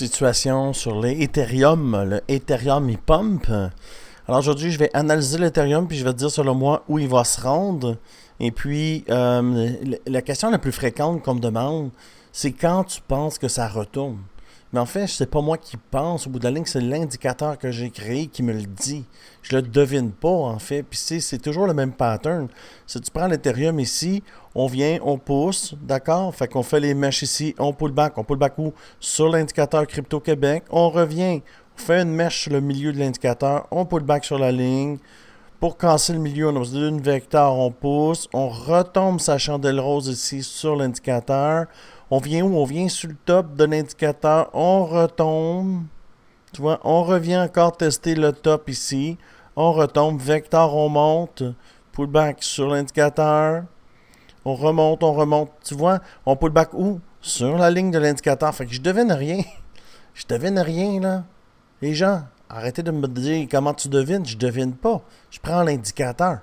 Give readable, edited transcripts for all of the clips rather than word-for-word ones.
situation sur l'Ethereum, le Ethereum e-pump. Alors aujourd'hui, je vais analyser l'Ethereum puis je vais te dire selon moi où il va se rendre. Et puis, la question la plus fréquente qu'on me demande, c'est quand tu penses que ça retourne. Mais en fait, c'est pas moi qui pense. Au bout de la ligne, c'est l'indicateur que j'ai créé qui me le dit. Je le devine pas, en fait. Puis c'est toujours le même pattern. Si tu prends l'Ethereum ici, on vient, on pousse, d'accord? Fait qu'on fait les mèches ici, on pull back où? Sur l'indicateur Crypto-Québec. On revient, on fait une mèche sur le milieu de l'indicateur, on pull back sur la ligne. Pour casser le milieu, on a besoin d'une vecteur, on pousse, on retombe sa chandelle rose ici sur l'indicateur. On vient où? On vient sur le top de l'indicateur, on retombe. Tu vois, on revient encore tester le top ici. On retombe, vecteur, on monte. Pullback sur l'indicateur. On remonte. Tu vois, on pullback où? Sur la ligne de l'indicateur. Fait que je devine rien. Je devine rien, là. Les gens, arrêtez de me dire comment tu devines. Je devine pas. Je prends l'indicateur.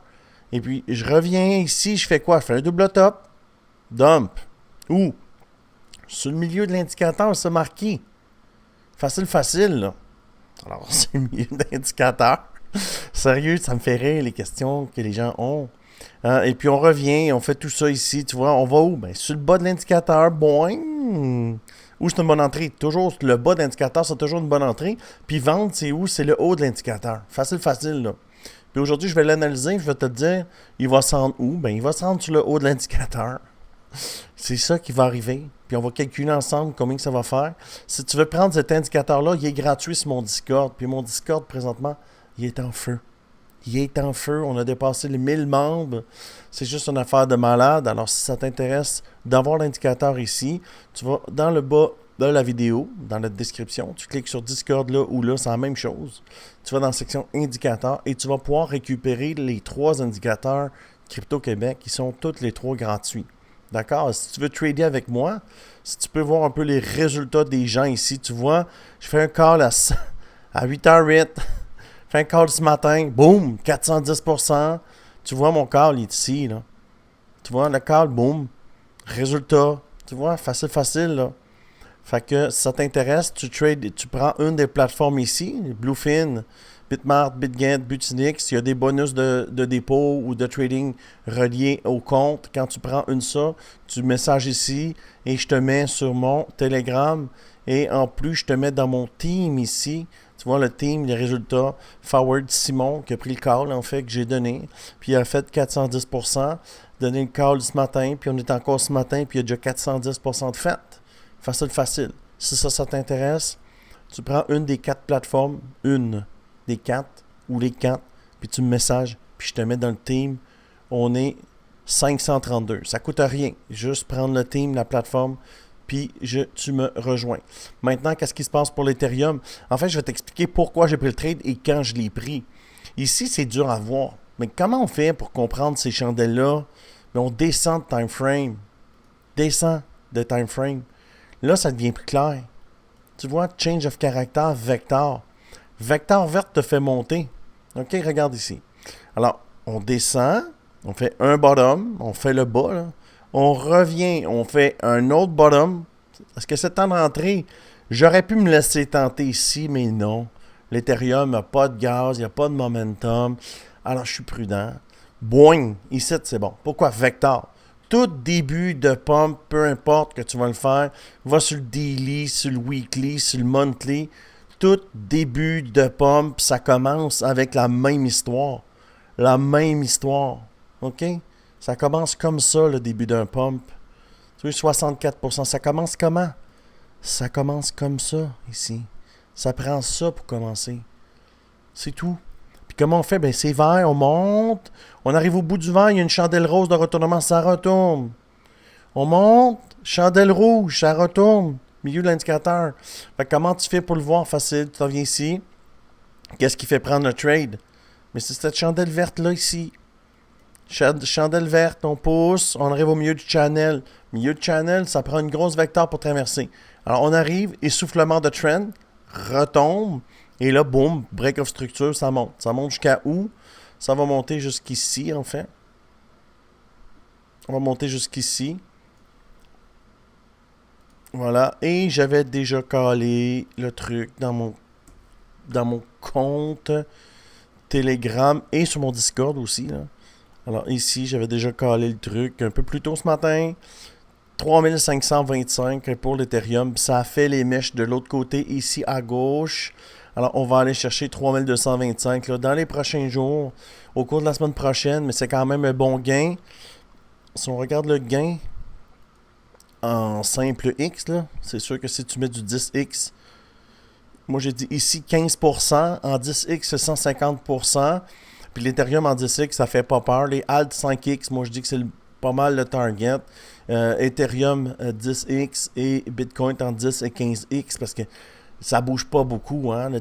Et puis, je reviens ici. Je fais quoi? Je fais un double top. Dump. Où? Sur le milieu de l'indicateur, c'est marqué. Facile, là. Alors, c'est le milieu d'indicateur. Sérieux, ça me fait rire les questions que les gens ont. Et puis, on revient, on fait tout ça ici. Tu vois, on va où? Ben, sur le bas de l'indicateur. Boing. Où c'est une bonne entrée? Toujours le bas de l'indicateur, c'est toujours une bonne entrée. Puis, vendre, c'est où? C'est le haut de l'indicateur. Facile, là. Puis aujourd'hui, je vais l'analyser. Je vais te dire, il va se rendre où? Ben, il va se rendre sur le haut de l'indicateur. C'est ça qui va arriver. Puis on va calculer ensemble combien ça va faire. Si tu veux prendre cet indicateur-là, il est gratuit sur mon Discord. Puis mon Discord, présentement, il est en feu. Il est en feu. On a dépassé les 1000 membres. C'est juste une affaire de malade. Alors, si ça t'intéresse d'avoir l'indicateur ici, tu vas dans le bas de la vidéo, dans la description. Tu cliques sur Discord là ou là, c'est la même chose. Tu vas dans la section indicateurs et tu vas pouvoir récupérer les 3 indicateurs Crypto-Québec qui sont tous les 3 gratuits. D'accord? Si tu veux trader avec moi, si tu peux voir un peu les résultats des gens ici, tu vois, je fais un call à 8h08, je fais un call ce matin, boum, 410%. Tu vois, mon call, il est ici, là. Tu vois, le call, boum, résultat. Tu vois, facile, là. Fait que si ça t'intéresse, tu trades, tu prends une des plateformes ici, Bluefin, Bitmart, BitGet, Butinix. Il y a des bonus de dépôt ou de trading reliés au compte. Quand tu prends une ça, tu messages ici et je te mets sur mon Telegram. Et en plus, je te mets dans mon team ici. Tu vois le team, les résultats. Forward Simon qui a pris le call en fait que j'ai donné. Puis il a fait 410%. Donné le call ce matin. Puis on est encore ce matin. Puis il y a déjà 410% de fait. Facile. Si ça t'intéresse, tu prends une des 4 plateformes. Une des 4 ou les 4, puis tu me messages, puis je te mets dans le team. On est 532. Ça coûte rien. Juste prendre le team, la plateforme, puis tu me rejoins. Maintenant, qu'est-ce qui se passe pour l'Ethereum? En fait, je vais t'expliquer pourquoi j'ai pris le trade et quand je l'ai pris. Ici, c'est dur à voir. Mais comment on fait pour comprendre ces chandelles-là? Mais on descend de time frame. Descend de time frame. Là, ça devient plus clair. Tu vois, change of character, vector. Vecteur vert te fait monter. OK, regarde ici. Alors, on descend, on fait un bottom, on fait le bas, là. On revient, on fait un autre bottom. Est-ce que c'est temps d'entrer? J'aurais pu me laisser tenter ici, mais non. L'Ethereum n'a pas de gaz, il n'y a pas de momentum. Alors, je suis prudent. Boing, ici, c'est bon. Pourquoi? Vecteur. Tout début de pump, peu importe que tu vas le faire, va sur le daily, sur le weekly, sur le monthly. Tout début de pump, ça commence avec la même histoire. La même histoire. OK? Ça commence comme ça, le début d'un pump. Tu vois, 64%. Ça commence comment? Ça commence comme ça, ici. Ça prend ça pour commencer. C'est tout. Puis comment on fait? Ben, c'est vert, on monte. On arrive au bout du vert, il y a une chandelle rose de retournement, ça retourne. On monte, chandelle rouge, ça retourne. Milieu de l'indicateur. Fait que comment tu fais pour le voir? Facile, tu reviens ici. Qu'est-ce qui fait prendre le trade? Mais c'est cette chandelle verte là ici. Chandelle verte, on pousse, on arrive au milieu du channel. Milieu de channel, ça prend une grosse vecteur pour traverser. Alors on arrive, essoufflement de trend, retombe, et là, boum, break of structure, ça monte. Ça monte jusqu'à où? Ça va monter jusqu'ici en fait. On va monter jusqu'ici. Voilà. Et j'avais déjà calé le truc dans mon compte Telegram et sur mon Discord aussi, là. Alors ici, j'avais déjà calé le truc un peu plus tôt ce matin. 3525 pour l'Ethereum. Ça fait les mèches de l'autre côté, ici à gauche. Alors, on va aller chercher 3225 là, dans les prochains jours, au cours de la semaine prochaine, mais c'est quand même un bon gain. Si on regarde le gain en simple X, c'est sûr que si tu mets du 10X, moi j'ai dit ici 15%, en 10X c'est 150%, puis l'Ethereum en 10X ça fait pas peur. Les alt 5X, moi je dis que c'est pas mal le target. Ethereum 10X et Bitcoin en 10 et 15X parce que ça bouge pas beaucoup. Hein?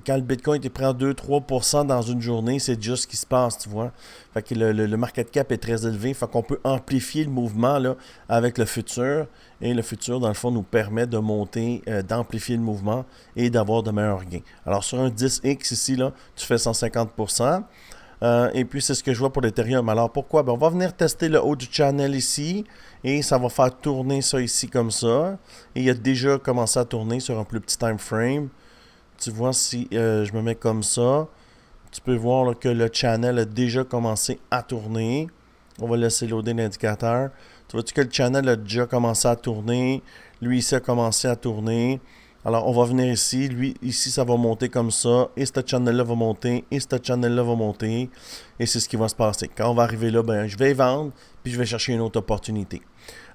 Quand le Bitcoin il prend 2-3% dans une journée, c'est déjà ce qui se passe, tu vois. Fait que le market cap est très élevé. Fait qu'on peut amplifier le mouvement là, avec le futur. Et le futur, dans le fond, nous permet de monter, d'amplifier le mouvement et d'avoir de meilleurs gains. Alors, sur un 10X ici, là, tu fais 150%. Et puis, c'est ce que je vois pour l'Ethereum. Alors, pourquoi? Ben, on va venir tester le haut du channel ici. Et ça va faire tourner ça ici comme ça. Et il a déjà commencé à tourner sur un plus petit time frame. Tu vois, si je me mets comme ça, tu peux voir là, que le channel a déjà commencé à tourner. On va laisser loader l'indicateur. Tu vois-tu que le channel a déjà commencé à tourner. Lui ici a commencé à tourner. Alors, on va venir ici. Lui, ici, ça va monter comme ça. Et ce channel-là va monter. Et ce channel-là va monter. Et c'est ce qui va se passer. Quand on va arriver là, ben, je vais vendre. Puis je vais chercher une autre opportunité.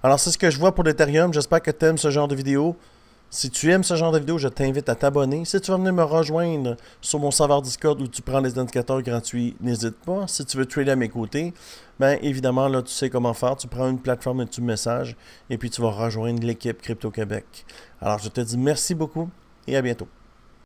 Alors, c'est ce que je vois pour l'Ethereum. J'espère que tu aimes ce genre de vidéo. Si tu aimes ce genre de vidéo, je t'invite à t'abonner. Si tu veux venir me rejoindre sur mon serveur Discord où tu prends les indicateurs gratuits, n'hésite pas. Si tu veux trader à mes côtés, bien évidemment, là, tu sais comment faire. Tu prends une plateforme et tu messages et puis tu vas rejoindre l'équipe Crypto Québec. Alors, je te dis merci beaucoup et à bientôt.